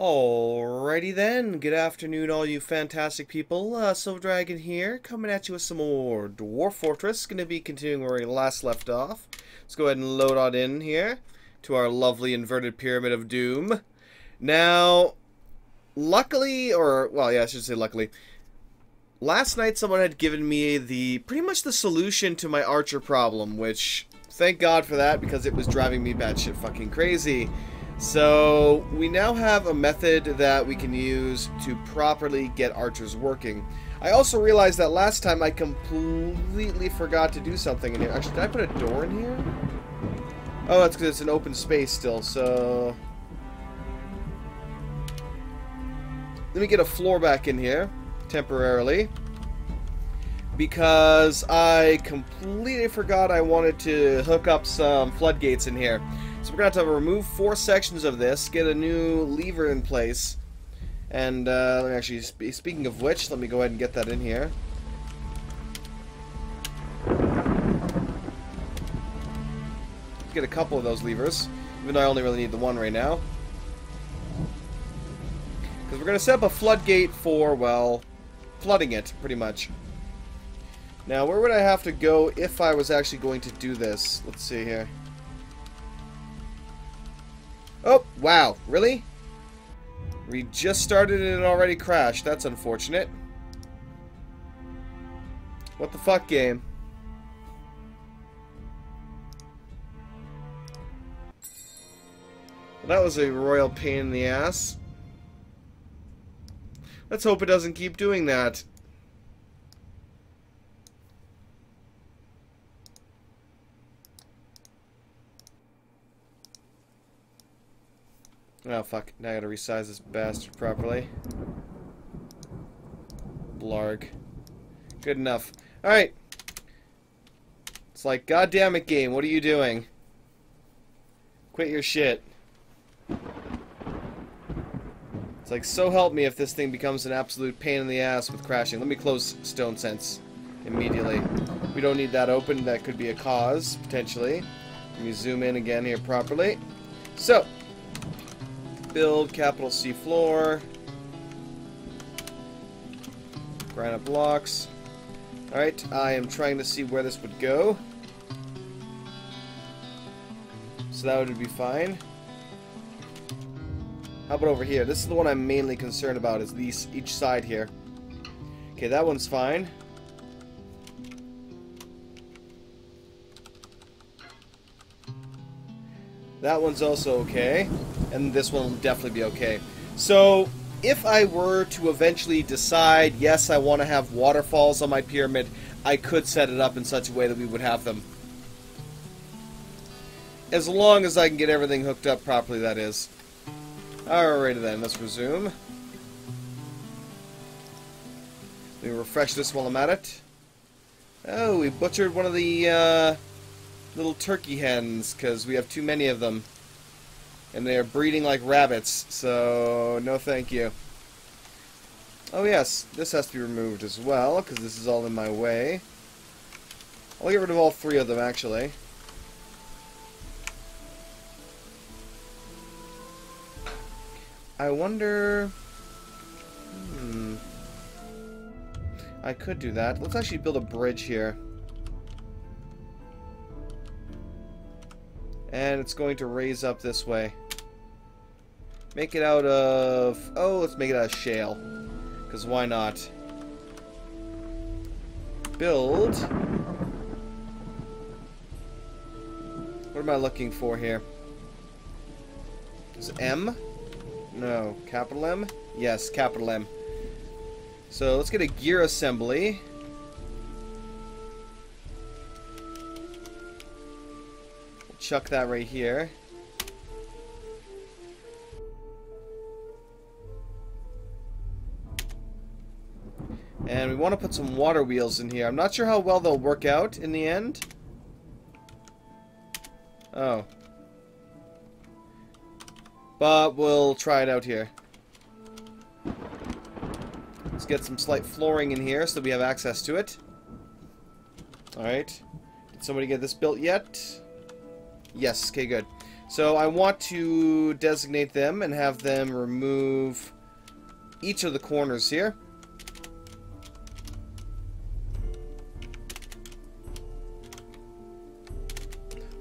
Alrighty then, good afternoon all you fantastic people, Silver Dragon here, coming at you with some more Dwarf Fortress, going to be continuing where we last left off. Let's go ahead and load on in here to our lovely inverted pyramid of doom. Now, luckily, I should say luckily, last night someone had given me pretty much the solution to my archer problem, which, thank God for that, because it was driving me batshit fucking crazy. So, we now have a method that we can use to properly get archers working. I also realized that last time I completely forgot to do something in here. Actually, did I put a door in here? Oh, that's because it's an open space still, so... Let me get a floor back in here, temporarily. Because I completely forgot I wanted to hook up some floodgates in here. So we're going to have to remove 4 sections of this, get a new lever in place, and actually, speaking of which, let me go ahead and get that in here. Get a couple of those levers, even though I only really need the one right now. Because we're going to set up a floodgate for, well, flooding it, pretty much. Now, where would I have to go if I was actually going to do this? Let's see here. Oh, wow. Really? We just started and it already crashed. That's unfortunate. What the fuck, game? Well, that was a royal pain in the ass. Let's hope it doesn't keep doing that. Oh, fuck. Now I gotta resize this bastard properly. Blarg. Good enough. Alright. It's like, goddamn it, game, what are you doing? Quit your shit. It's like, so help me if this thing becomes an absolute pain in the ass with crashing. Let me close Stone Sense immediately. We don't need that open. That could be a cause, potentially. Let me zoom in again here properly. So, build capital C floor. Granite blocks. Alright, I am trying to see where this would go. So that would be fine. How about over here? This is the one I'm mainly concerned about, is each side here. Okay, that one's fine. That one's also okay. And this one will definitely be okay. So, if I were to eventually decide, yes, I want to have waterfalls on my pyramid, I could set it up in such a way that we would have them. As long as I can get everything hooked up properly, that is. Alrighty then, let's resume. Let me refresh this while I'm at it. Oh, we butchered one of the little turkey hens, because we have too many of them. And they are breeding like rabbits, so no thank you. Oh yes, this has to be removed as well, because this is all in my way. I'll get rid of all 3 of them, actually. I wonder... I could do that. Let's actually build a bridge here. And it's going to raise up this way. Make it out of... Oh, let's make it out of shale. Because why not? Build. What am I looking for here? Is it M? No. Capital M? Yes, capital M. So let's get a gear assembly. We'll chuck that right here. And we want to put some water wheels in here. I'm not sure how well they'll work out in the end. Oh. But we'll try it out here. Let's get some slight flooring in here so that we have access to it. Alright. Did somebody get this built yet? Yes, okay, good. So I want to designate them and have them remove each of the corners here.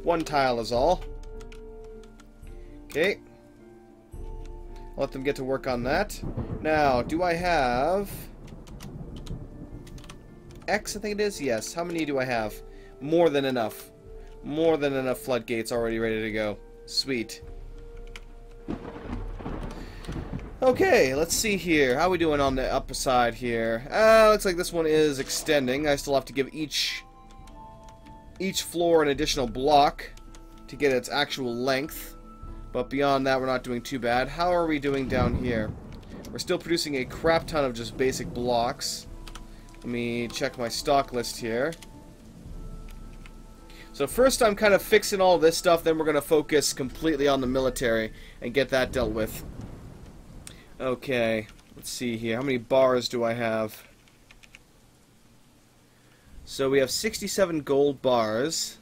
One tile is all. Okay. I'll let them get to work on that. Now, do I have X, I think it is? Yes. How many do I have? More than enough. More than enough floodgates already ready to go. Sweet. Okay, let's see here. How are we doing on the upper side here? Looks like this one is extending. I still have to give each floor an additional block to get its actual length. But beyond that, we're not doing too bad. How are we doing down here? We're still producing a crap ton of just basic blocks. Let me check my stock list here. So first I'm kind of fixing all this stuff, then we're going to focus completely on the military and get that dealt with. Okay, let's see here. How many bars do I have? So we have 67 gold bars.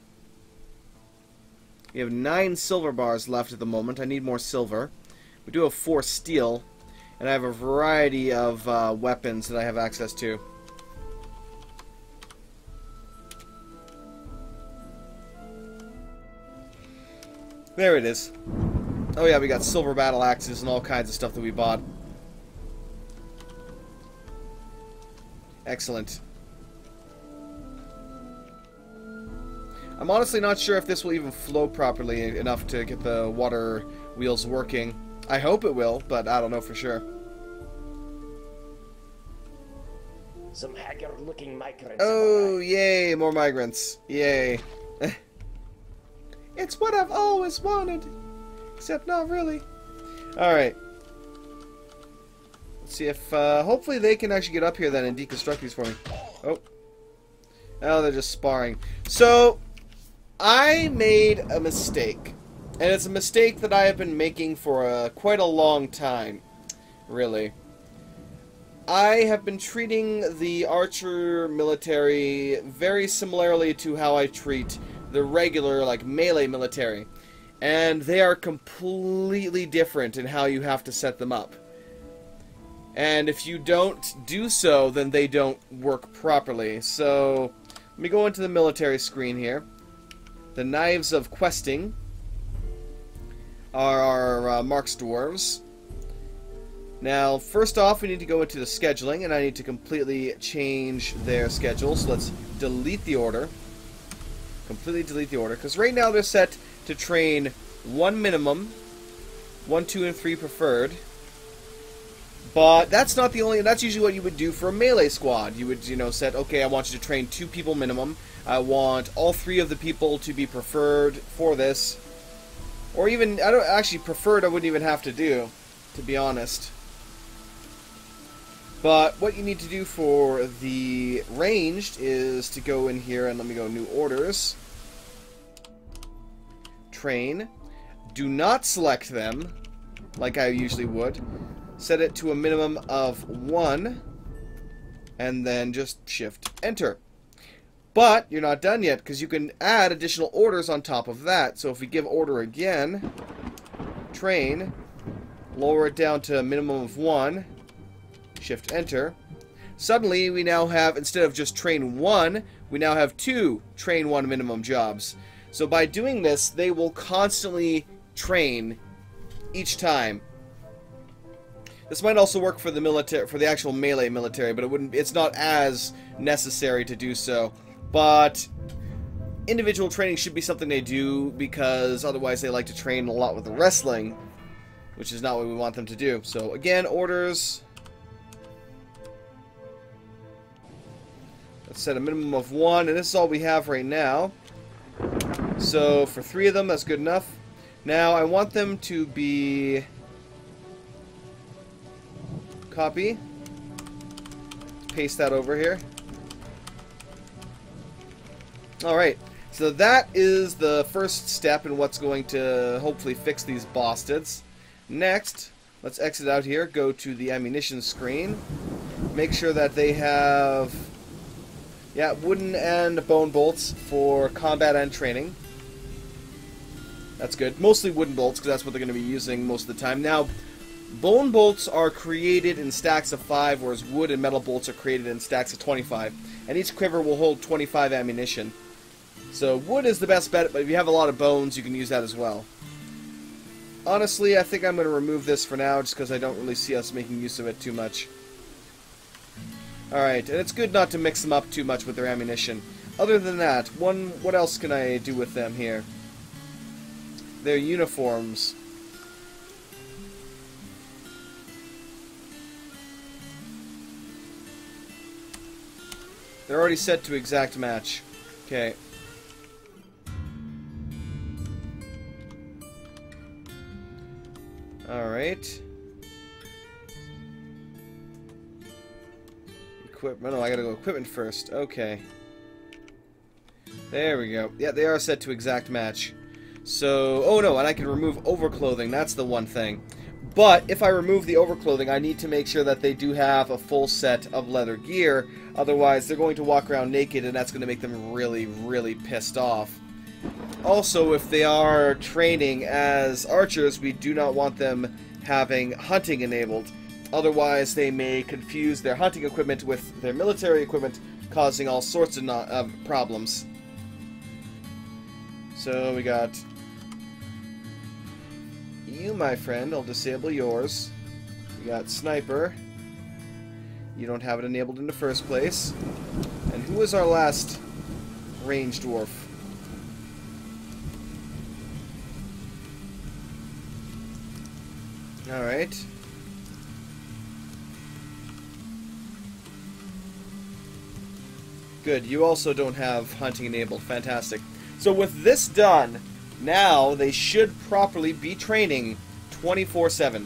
We have 9 silver bars left at the moment. I need more silver. We do have 4 steel, and I have a variety of weapons that I have access to. There it is. Oh yeah, we got silver battle axes and all kinds of stuff that we bought. Excellent. I'm honestly not sure if this will even flow properly enough to get the water wheels working. I hope it will, but I don't know for sure. Some haggard-looking migrants. Oh, yay, more migrants. Yay. It's what I've always wanted. Except not really. Alright. Let's see if, hopefully they can actually get up here then and deconstruct these for me. Oh. Oh, they're just sparring. So, I made a mistake. And it's a mistake that I have been making for quite a long time. Really. I have been treating the archer military very similarly to how I treat the regular, like, melee military. And they are completely different in how you have to set them up. And if you don't do so, then they don't work properly. So, let me go into the military screen here. The knives of questing are our Mark's dwarves. Now, first off, we need to go into the scheduling, and I need to completely change their schedule. So let's delete the order. Completely delete the order, because right now they're set to train 1 minimum, 1, 2, and 3 preferred. But that's not the only, that's usually what you would do for a melee squad. You would, set, okay, I want you to train 2 people minimum. I want all 3 of the people to be preferred for this. Or even, I don't, actually preferred I wouldn't even have to do, to be honest. But what you need to do for the ranged is to go in here and let me go new orders. Train. Do not select them like I usually would. Set it to a minimum of 1 and then just shift enter. But you're not done yet because you can add additional orders on top of that. So if we give order again, train, lower it down to a minimum of 1. Shift enter. Suddenly we now have, instead of just train 1, we now have 2 train 1 minimum jobs. So by doing this, they will constantly train each time. This might also work for the military, for the actual melee military, but it's not as necessary to do so. But individual training should be something they do, because otherwise they like to train a lot with the wrestling, which is not what we want them to do. So again, orders. Let's set a minimum of 1, and this is all we have right now. So for 3 of them, that's good enough. Now I want them to be... Copy. Paste that over here. Alright, so that is the first step in what's going to hopefully fix these bastards. Next, let's exit out here, go to the ammunition screen. Make sure that they have... Yeah, wooden and bone bolts for combat and training. That's good. Mostly wooden bolts, because that's what they're going to be using most of the time. Now, bone bolts are created in stacks of 5, whereas wood and metal bolts are created in stacks of 25. And each quiver will hold 25 ammunition. So wood is the best bet, but if you have a lot of bones, you can use that as well. Honestly, I think I'm going to remove this for now, just because I don't really see us making use of it too much. Alright, and it's good not to mix them up too much with their ammunition. Other than that, what else can I do with them here? Their uniforms. They're already set to exact match. Okay. Alright. Equipment. Oh, I gotta go equipment first. Okay. There we go. Yeah, they are set to exact match. So, oh no, and I can remove overclothing. That's the one thing. But if I remove the overclothing, I need to make sure that they do have a full set of leather gear. Otherwise, they're going to walk around naked, and that's going to make them really, really pissed off. Also, if they are training as archers, we do not want them having hunting enabled. Otherwise, they may confuse their hunting equipment with their military equipment, causing all sorts of problems. So, we got you, my friend. I'll disable yours. We got sniper. You don't have it enabled in the first place. And who was our last range dwarf? Alright. Good, you also don't have hunting enabled. Fantastic. So with this done, now they should properly be training 24/7.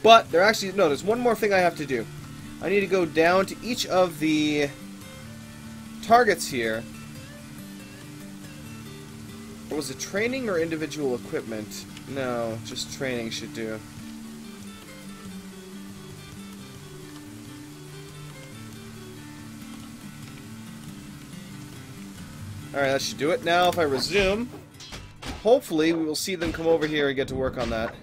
But there actually, no, there's one more thing I have to do. I need to go down to each of the targets here. Or was it training or individual equipment? No, just training should do. Alright, that should do it. Now, if I resume, hopefully we will see them come over here and get to work on that.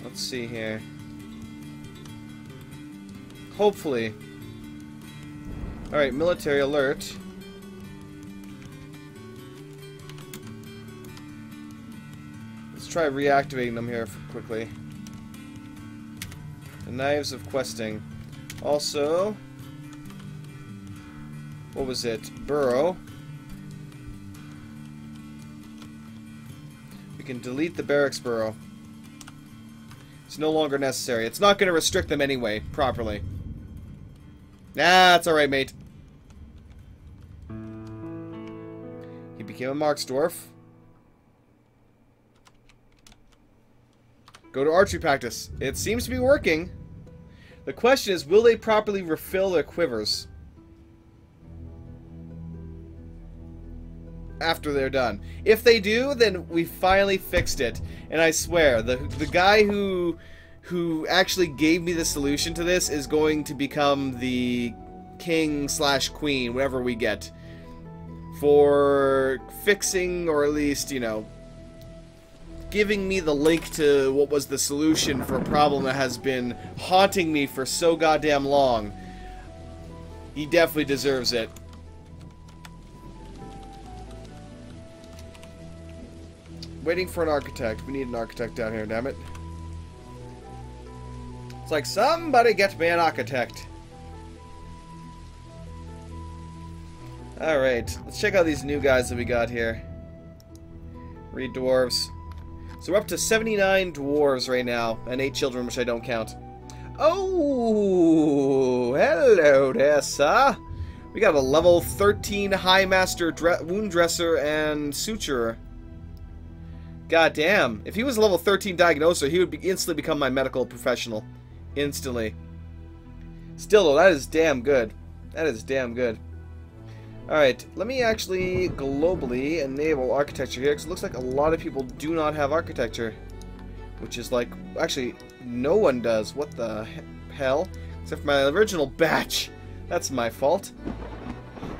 Let's see here. Hopefully. Alright, military alert. Let's try reactivating them here quickly. The knives of questing. Also, what was it? Burrow. We can delete the barracks burrow. It's no longer necessary. It's not going to restrict them anyway, properly. Nah, it's alright, mate. He became a Marksdwarf. Go to archery practice. It seems to be working. The question is, will they properly refill their quivers after they're done? If they do, then we finally fixed it. And I swear, the guy who actually gave me the solution to this is going to become the king/queen, whatever we get, for fixing, or at least, you know, giving me the link to what was the solution for a problem that has been haunting me for so goddamn long. He definitely deserves it. Waiting for an architect. We need an architect down here, damn it. It's like, somebody get me an architect. Alright, let's check out these new guys that we got here. Read dwarves. So we're up to 79 dwarves right now, and 8 children, which I don't count. Oh, hello there, sir. We got a level 13 High Master Wound Dresser and Suturer. God damn. If he was a level 13 Diagnoser, he would instantly become my medical professional. Instantly. Still, though, that is damn good. That is damn good. Alright, let me actually globally enable architecture here, because it looks like a lot of people do not have architecture. Which is like, actually, no one does. What the hell? Except for my original batch. That's my fault.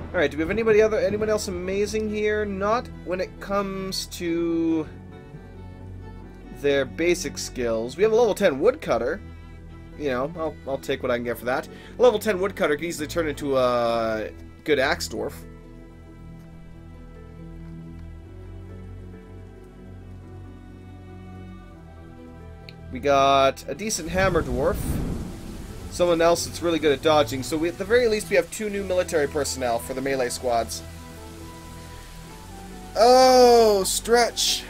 Alright, do we have anyone else amazing here? Not when it comes to their basic skills. We have a level 10 woodcutter. You know, I'll take what I can get for that. A level 10 woodcutter can easily turn into a good axe dwarf. We got a decent hammer dwarf. Someone else that's really good at dodging. So at the very least we have 2 new military personnel for the melee squads. Oh, Stretch.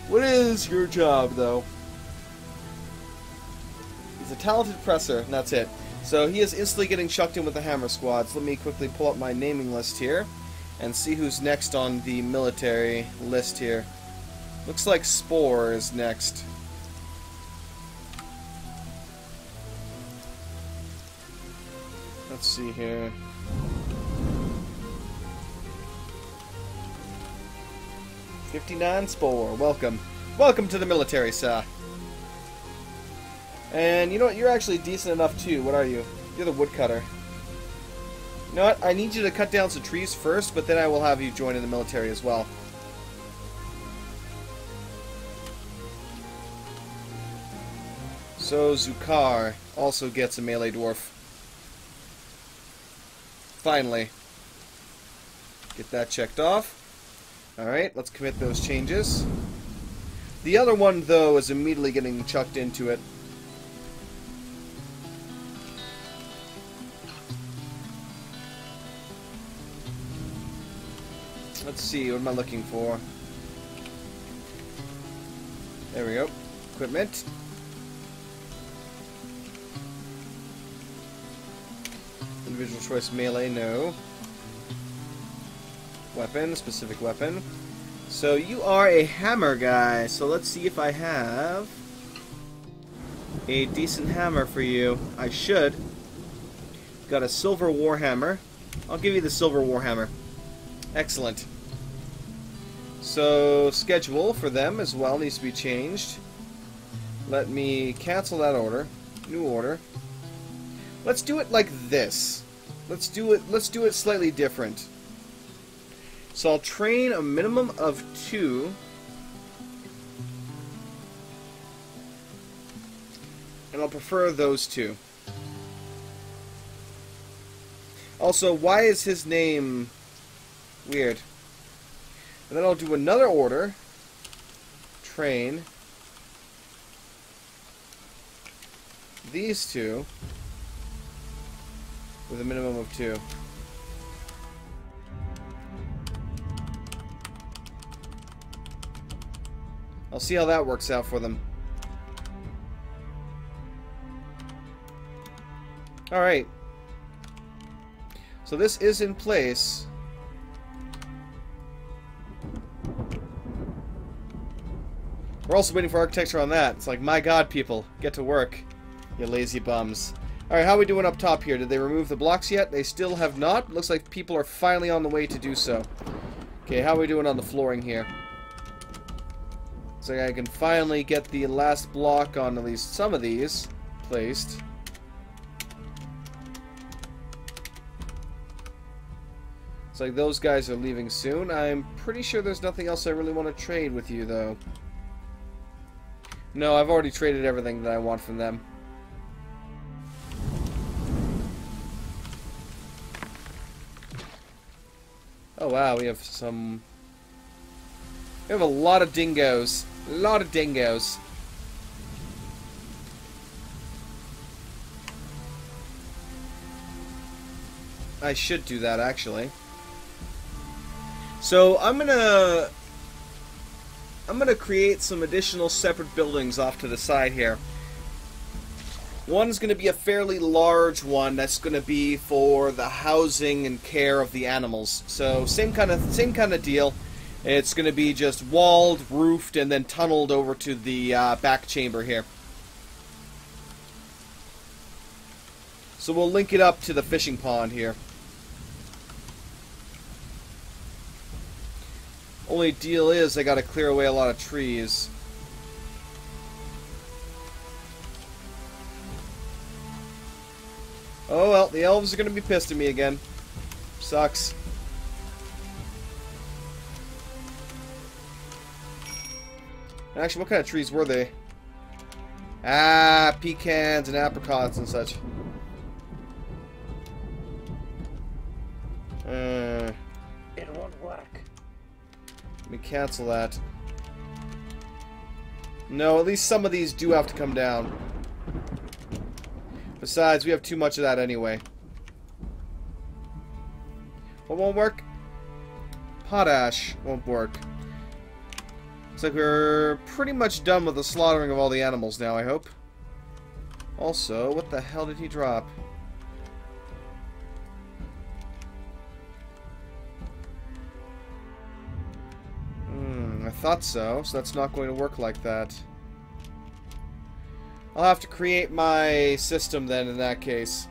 What is your job, though? He's a talented presser, and that's it. So he is instantly getting chucked in with the hammer squads. Let me quickly pull up my naming list here and see who's next on the military list here. Looks like Spore is next. Let's see here. "59 Spore, welcome. Welcome to the military, sir." And you know what? You're actually decent enough too. What are you? You're the woodcutter. You know what? I need you to cut down some trees first, but then I will have you join in the military as well. So Zukar also gets a melee dwarf. Finally. Get that checked off. Alright, let's commit those changes. The other one, though, is immediately getting chucked into it. Let's see, what am I looking for? There we go. Equipment. Individual choice melee, no. Weapon, specific weapon. So you are a hammer guy, so let's see if I have a decent hammer for you. I should. Got a silver warhammer. I'll give you the silver warhammer. Excellent. So schedule for them as well needs to be changed. Let me cancel that order. New order. Let's do it like this. Let's do it slightly different. So I'll train a minimum of 2. And I'll prefer those 2. Also, why is his name weird? And then I'll do another order. Train these 2 with a minimum of 2. I'll see how that works out for them. Alright. So this is in place. We're also waiting for architecture on that. It's like, my god, people, get to work, you lazy bums. Alright, how are we doing up top here? Did they remove the blocks yet? They still have not. Looks like people are finally on the way to do so. Okay, how are we doing on the flooring here? So I can finally get the last block on at least some of these placed. It's like those guys are leaving soon. I'm pretty sure there's nothing else I really want to trade with you, though. No, I've already traded everything that I want from them. Oh wow, we have some... We have a lot of dingoes. A lot of dingoes. I should do that, actually. So, I'm gonna create some additional separate buildings off to the side here. One's gonna be a fairly large one that's gonna be for the housing and care of the animals. So, same kind of deal. It's going to be just walled, roofed, and then tunneled over to the back chamber here. So we'll link it up to the fishing pond here. Only deal is I got to clear away a lot of trees. Oh well, the elves are gonna be pissed at me again. Sucks. Actually, what kind of trees were they? Ah, pecans and apricots and such. It won't work. Let me cancel that. No, at least some of these do have to come down. Besides, we have too much of that anyway. What won't work? Potash won't work. Looks like we're pretty much done with the slaughtering of all the animals now, I hope. Also, what the hell did he drop? I thought so, so that's not going to work like that. I'll have to create my system then in that case.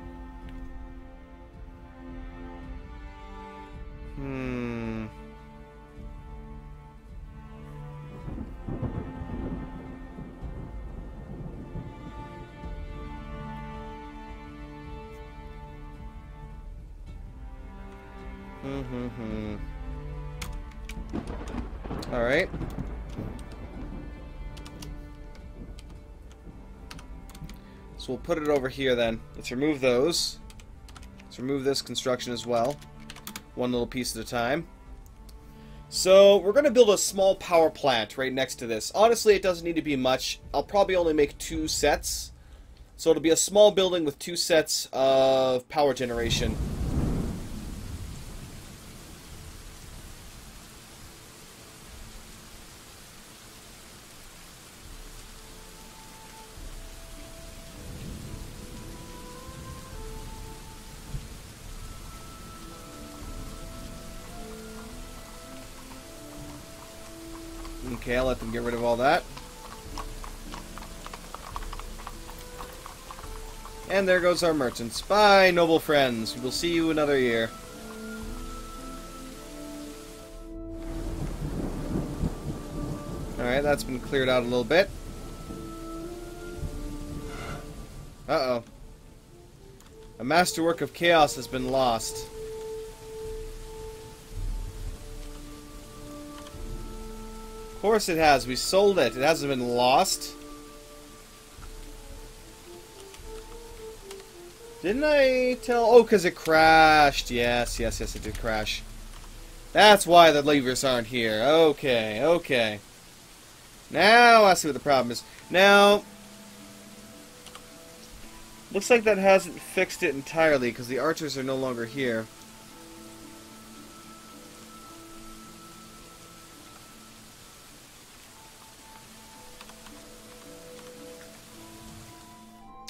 Alright. So we'll put it over here then. Let's remove those. Let's remove this construction as well. One little piece at a time. So we're going to build a small power plant right next to this. Honestly, it doesn't need to be much. I'll probably only make 2 sets. So it'll be a small building with 2 sets of power generation. Okay, I'll let them get rid of all that. And there goes our merchants. Bye, noble friends. We will see you another year. Alright, that's been cleared out a little bit. Uh-oh. A masterwork of chaos has been lost. Of course it has. We sold it. It hasn't been lost. Didn't I tell... Oh, because it crashed. Yes, yes, yes, it did crash. That's why the levers aren't here. Okay, okay. Now I see what the problem is. Now... Looks like that hasn't fixed it entirely, because the archers are no longer here.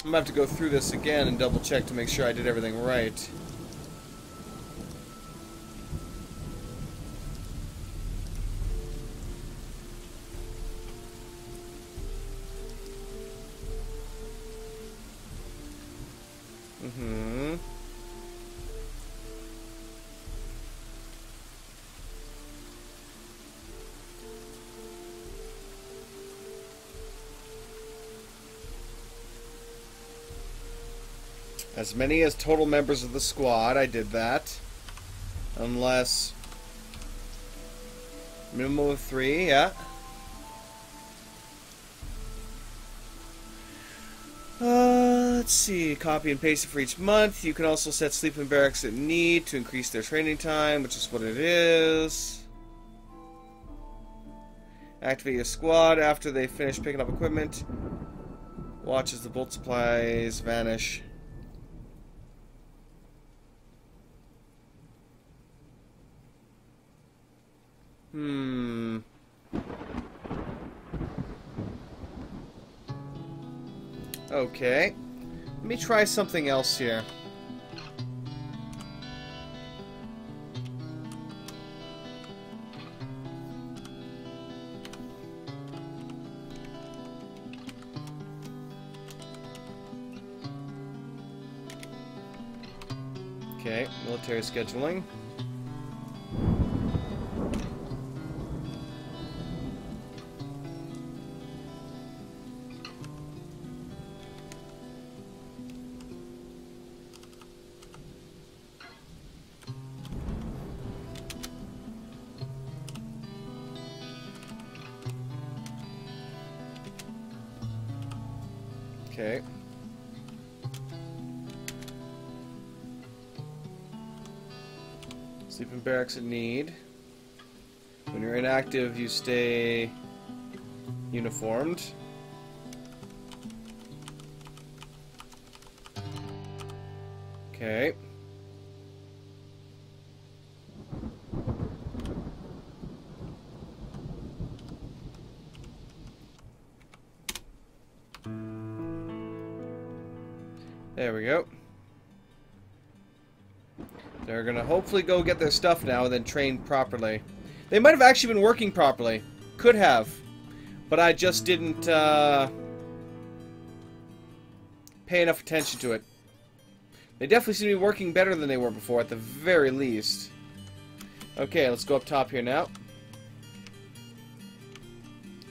I'm going to have to go through this again and double check to make sure I did everything right. As many as total members of the squad, I did that. Unless... Minimum of 3, yeah. Let's see. Copy and paste it for each month. You can also set sleeping barracks at need to increase their training time, which is what it is. Activate your squad after they finish picking up equipment. Watch as the bolt supplies vanish. Okay. Let me try something else here. Okay, military scheduling. Okay. Sleeping barracks at need. When you're inactive, you stay uniformed. Okay. There we go. They're gonna hopefully go get their stuff now and then train properly. They might have actually been working properly. Could have. But I just didn't pay enough attention to it. They definitely seem to be working better than they were before, at the very least. Okay, let's go up top here now.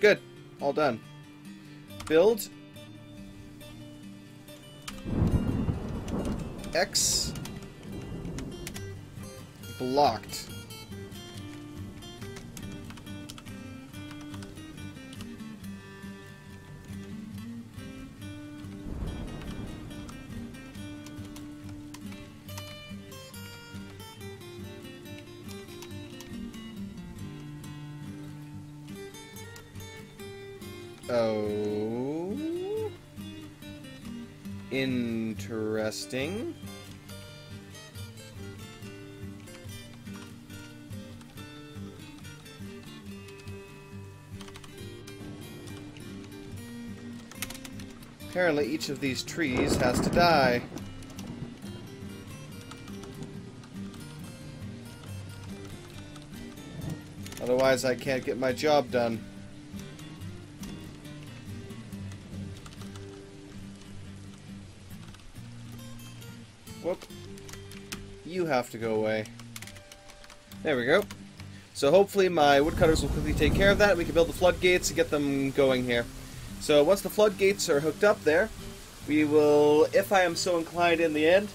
Good. All done. Build. X. Blocked. Oh. Interesting. Apparently each of these trees has to die. Otherwise I can't get my job done. Whoop. You have to go away. There we go. So hopefully my woodcutters will quickly take care of that. We can build the floodgates and get them going here. So once the floodgates are hooked up there, we will, if I am so inclined in the end,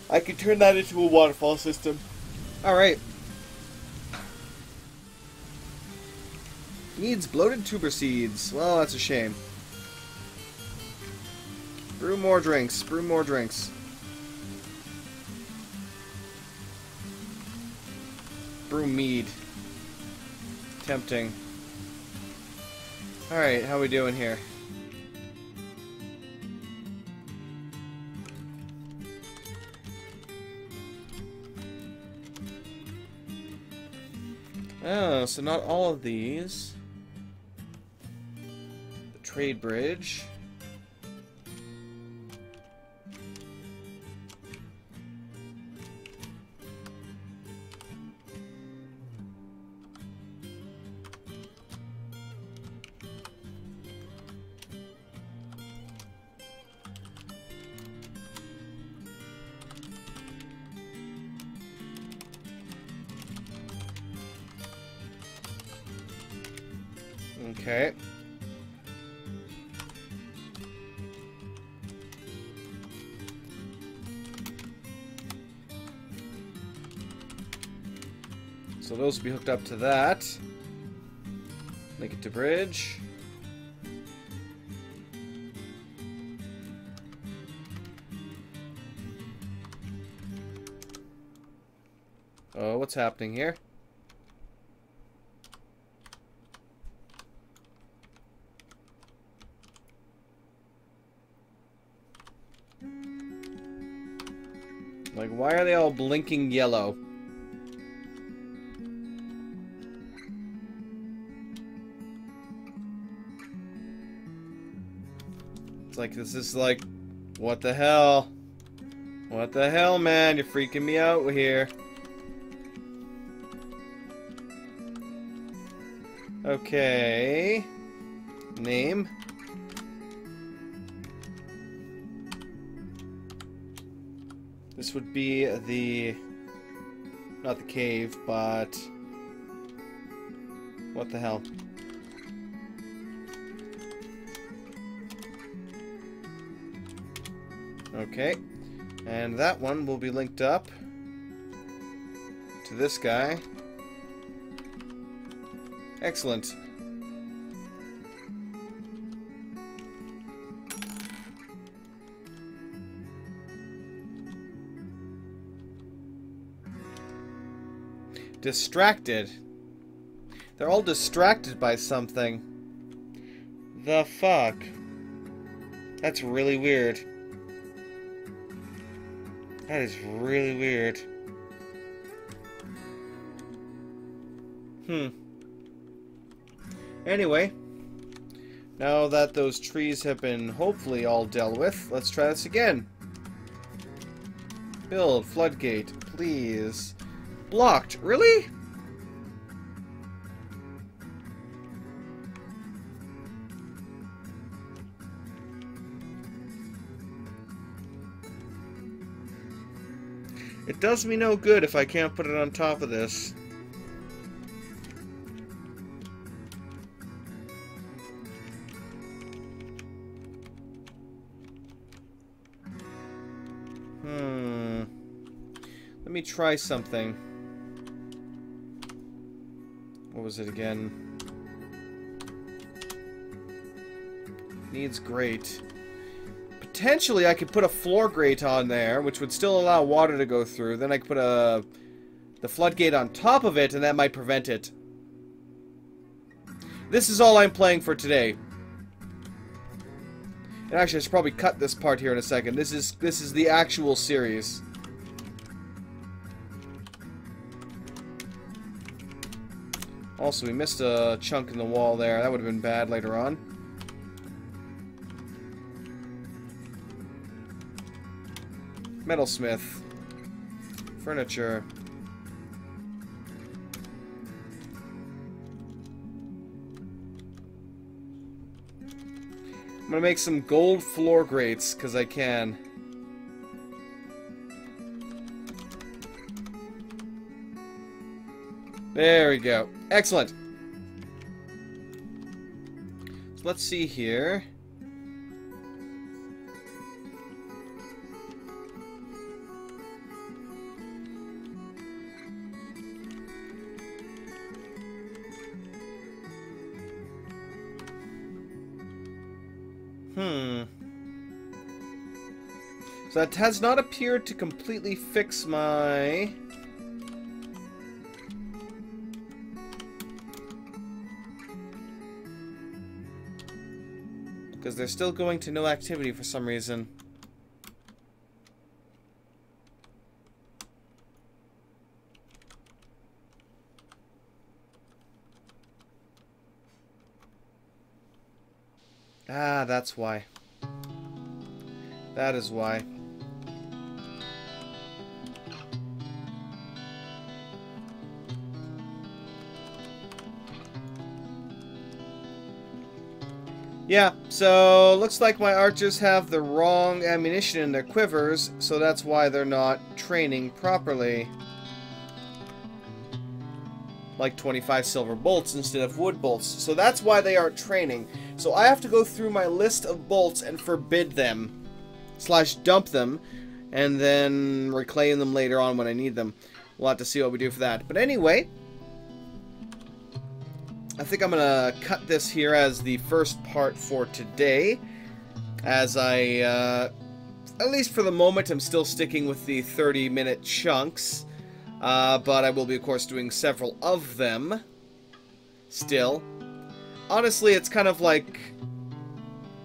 I can turn that into a waterfall system. Alright. Needs bloated tuber seeds. Well, that's a shame. Brew more drinks. Brew more drinks. Brew mead. Tempting. Alright, how we doing here? Oh, so not all of these. The trade bridge. Okay. So those will be hooked up to that. Link it to bridge. Oh, what's happening here? Like, why are they all blinking yellow? It's like, this is like, what the hell? What the hell, man? You're freaking me out here. Okay. Name. This would be the... not the cave, but... what the hell? Okay. And that one will be linked up to this guy. Excellent. Distracted. They're all distracted by something. The fuck? That's really weird. That is really weird. Anyway, now that those trees have been hopefully all dealt with, let's try this again. Build floodgate, please. Blocked. Really? It does me no good if I can't put it on top of this. Let me try something. What was it again? Needs grate. Potentially I could put a floor grate on there, which would still allow water to go through. Then I could put the floodgate on top of it, and that might prevent it. This is all I'm playing for today. And actually, I should probably cut this part here in a second. This is the actual series. Also, we missed a chunk in the wall there. That would have been bad later on. Metalsmith. Furniture. I'm gonna make some gold floor grates, because I can. There we go. Excellent. So let's see here. So that has not appeared to completely fix my... Because they're still going to no activity for some reason. Ah, that's why. That is why. Yeah, so looks like my archers have the wrong ammunition in their quivers, so that's why they're not training properly. Like 25 silver bolts instead of wood bolts. So that's why they aren't training. So I have to go through my list of bolts and forbid them. / dump them. And then reclaim them later on when I need them. We'll have to see what we do for that. But anyway, I think I'm gonna cut this here as the first part for today, as I, at least for the moment, I'm still sticking with the 30-minute chunks, but I will be, of course, doing several of them, still. Honestly, it's kind of like,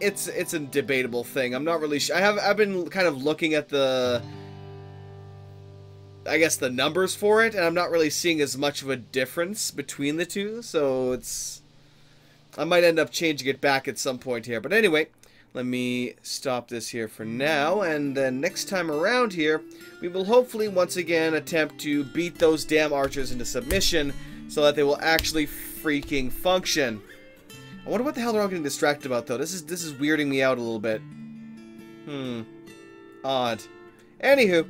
it's a debatable thing. I'm not really sure. I've been kind of looking at the, I guess, the numbers for it, and I'm not really seeing as much of a difference between the two, so it's... I might end up changing it back at some point here. But anyway, let me stop this here for now, and then next time around here, we will hopefully once again attempt to beat those damn archers into submission, so that they will actually freaking function. I wonder what the hell they're all getting distracted about, though. This is weirding me out a little bit. Odd. Anywho...